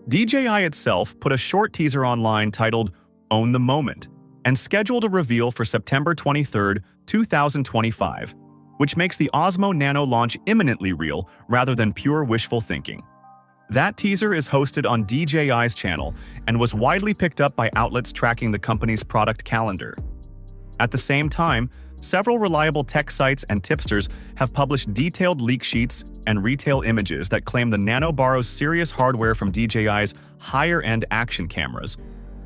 DJI itself put a short teaser online titled "Own the Moment" and scheduled a reveal for September 23, 2025, which makes the Osmo Nano launch imminently real rather than pure wishful thinking. That teaser is hosted on DJI's channel and was widely picked up by outlets tracking the company's product calendar. At the same time, several reliable tech sites and tipsters have published detailed leak sheets and retail images that claim the Nano borrows serious hardware from DJI's higher-end action cameras,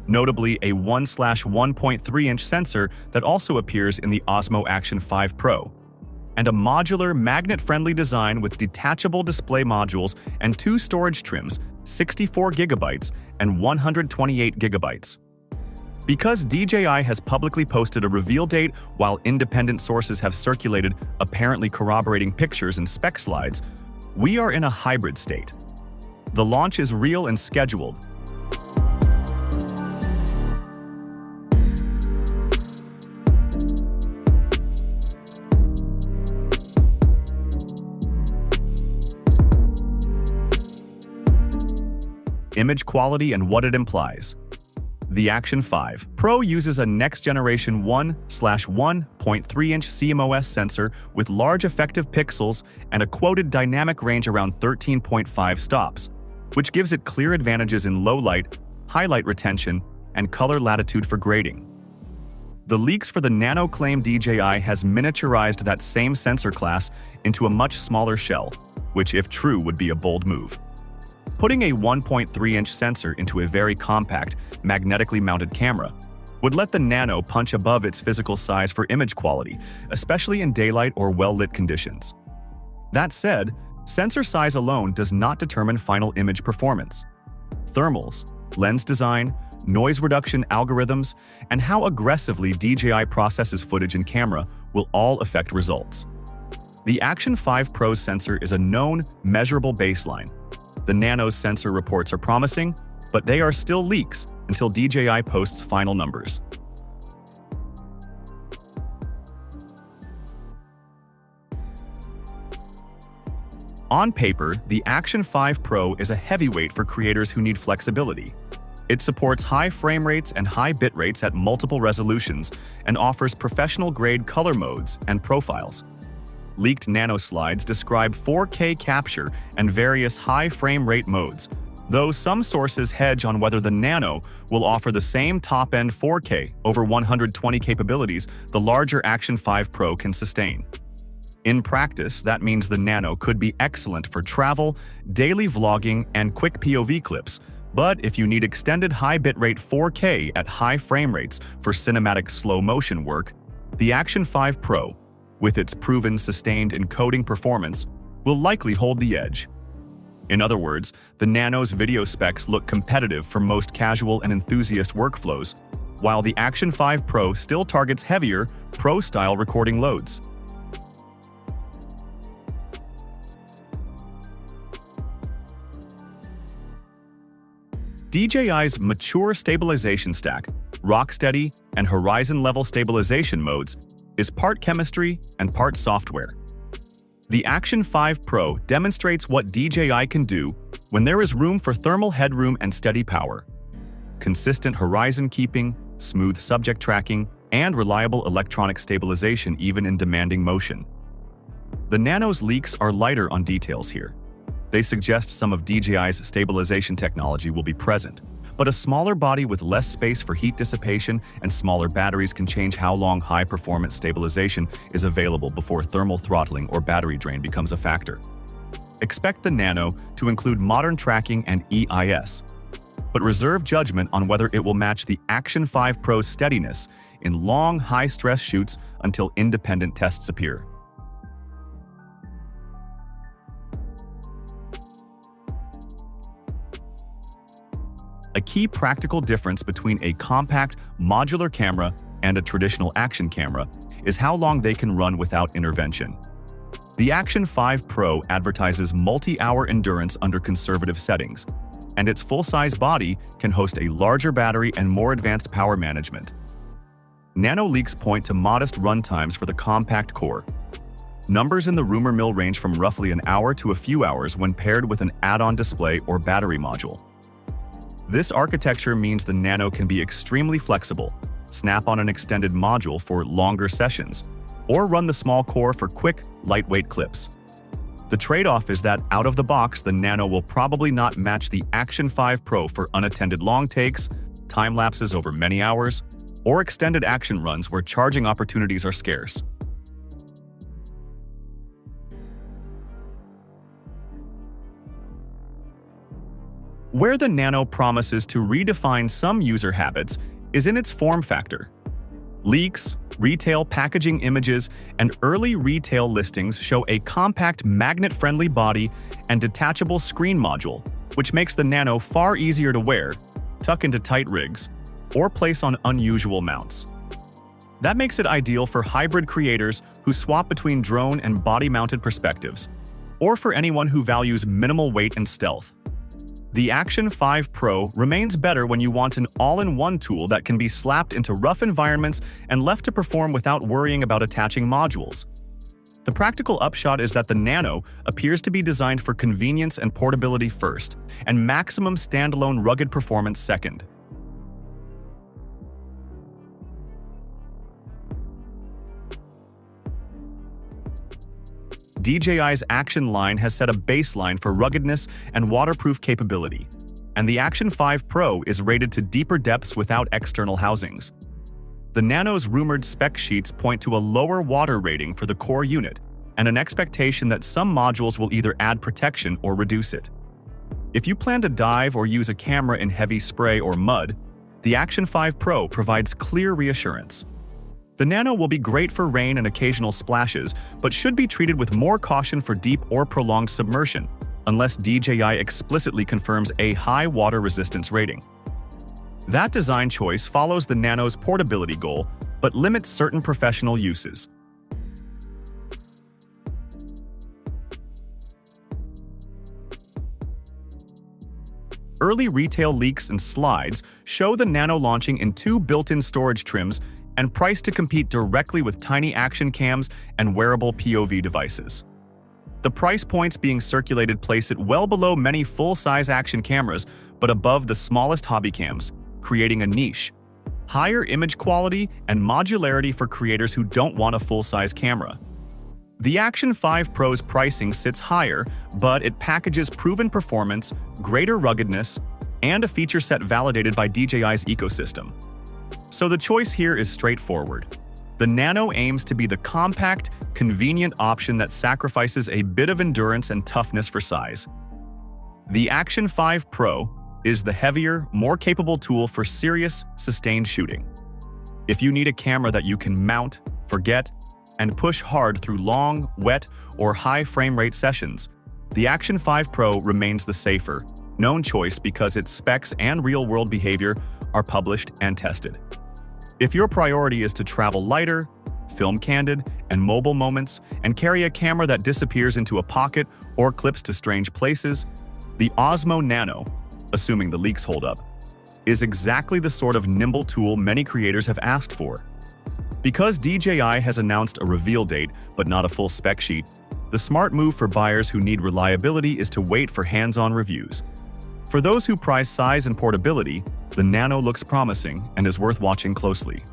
notably a 1/1.3-inch sensor that also appears in the Osmo Action 5 Pro, and a modular, magnet-friendly design with detachable display modules and two storage trims, 64 GB and 128 GB. Because DJI has publicly posted a reveal date while independent sources have circulated apparently corroborating pictures and spec slides, we are in a hybrid state. The launch is real and scheduled. Image quality and what it implies. The Action 5 Pro uses a next-generation 1/1.3-inch CMOS sensor with large effective pixels and a quoted dynamic range around 13.5 stops, which gives it clear advantages in low light, highlight retention, and color latitude for grading. The leaks for the Nano claim DJI has miniaturized that same sensor class into a much smaller shell, which, if true, would be a bold move. Putting a 1.3-inch sensor into a very compact, magnetically mounted camera would let the Nano punch above its physical size for image quality, especially in daylight or well-lit conditions. That said, sensor size alone does not determine final image performance. Thermals, lens design, noise reduction algorithms, and how aggressively DJI processes footage in camera will all affect results. The Action 5 Pro's sensor is a known, measurable baseline. The Nano's sensor reports are promising, but they are still leaks until DJI posts final numbers. On paper, the Action 5 Pro is a heavyweight for creators who need flexibility. It supports high frame rates and high bit rates at multiple resolutions and offers professional-grade color modes and profiles. Leaked Nano slides describe 4K capture and various high frame rate modes, though some sources hedge on whether the Nano will offer the same top-end 4K over 120 capabilities the larger Action 5 Pro can sustain. In practice, that means the Nano could be excellent for travel, daily vlogging, and quick POV clips, but if you need extended high bitrate 4K at high frame rates for cinematic slow-motion work, the Action 5 Pro, with its proven sustained encoding performance, will likely hold the edge. In other words, the Nano's video specs look competitive for most casual and enthusiast workflows, while the Action 5 Pro still targets heavier, pro-style recording loads. DJI's mature stabilization stack, RockSteady and horizon-level stabilization modes, is part chemistry and part software. The Action 5 Pro demonstrates what DJI can do when there is room for thermal headroom and steady power, consistent horizon keeping, smooth subject tracking, and reliable electronic stabilization even in demanding motion. The Nano's leaks are lighter on details here. They suggest some of DJI's stabilization technology will be present, but a smaller body with less space for heat dissipation and smaller batteries can change how long high-performance stabilization is available before thermal throttling or battery drain becomes a factor. Expect the Nano to include modern tracking and EIS, but reserve judgment on whether it will match the Action 5 Pro's steadiness in long, high-stress shoots until independent tests appear. A key practical difference between a compact, modular camera and a traditional action camera is how long they can run without intervention. The Action 5 Pro advertises multi-hour endurance under conservative settings, and its full-size body can host a larger battery and more advanced power management. Nano leaks point to modest run times for the compact core. Numbers in the rumor mill range from roughly an hour to a few hours when paired with an add-on display or battery module. This architecture means the Nano can be extremely flexible, snap on an extended module for longer sessions, or run the small core for quick, lightweight clips. The trade-off is that out of the box, the Nano will probably not match the Action 5 Pro for unattended long takes, time lapses over many hours, or extended action runs where charging opportunities are scarce. Where the Nano promises to redefine some user habits is in its form factor. Leaks, retail packaging images, and early retail listings show a compact magnet-friendly body and detachable screen module, which makes the Nano far easier to wear, tuck into tight rigs, or place on unusual mounts. That makes it ideal for hybrid creators who swap between drone and body-mounted perspectives, or for anyone who values minimal weight and stealth. The Action 5 Pro remains better when you want an all-in-one tool that can be slapped into rough environments and left to perform without worrying about attaching modules. The practical upshot is that the Nano appears to be designed for convenience and portability first, and maximum standalone rugged performance second. DJI's Action line has set a baseline for ruggedness and waterproof capability, and the Action 5 Pro is rated to deeper depths without external housings. The Nano's rumored spec sheets point to a lower water rating for the core unit, and an expectation that some modules will either add protection or reduce it. If you plan to dive or use a camera in heavy spray or mud, the Action 5 Pro provides clear reassurance. The Nano will be great for rain and occasional splashes, but should be treated with more caution for deep or prolonged submersion, unless DJI explicitly confirms a high water resistance rating. That design choice follows the Nano's portability goal, but limits certain professional uses. Early retail leaks and slides show the Nano launching in 2 built-in storage trims and priced to compete directly with tiny action cams and wearable POV devices. The price points being circulated place it well below many full-size action cameras, but above the smallest hobby cams, creating a niche. Higher image quality and modularity for creators who don't want a full-size camera. The Action 5 Pro's pricing sits higher, but it packages proven performance, greater ruggedness, and a feature set validated by DJI's ecosystem. So the choice here is straightforward. The Nano aims to be the compact, convenient option that sacrifices a bit of endurance and toughness for size. The Action 5 Pro is the heavier, more capable tool for serious, sustained shooting. If you need a camera that you can mount, forget, and push hard through long, wet, or high frame rate sessions, the Action 5 Pro remains the safer, known choice because its specs and real-world behavior are published and tested. If your priority is to travel lighter, film candid and mobile moments, and carry a camera that disappears into a pocket or clips to strange places, the Osmo Nano, assuming the leaks hold up, is exactly the sort of nimble tool many creators have asked for. Because DJI has announced a reveal date but not a full spec sheet, the smart move for buyers who need reliability is to wait for hands-on reviews. For those who prize size and portability, the Nano looks promising and is worth watching closely.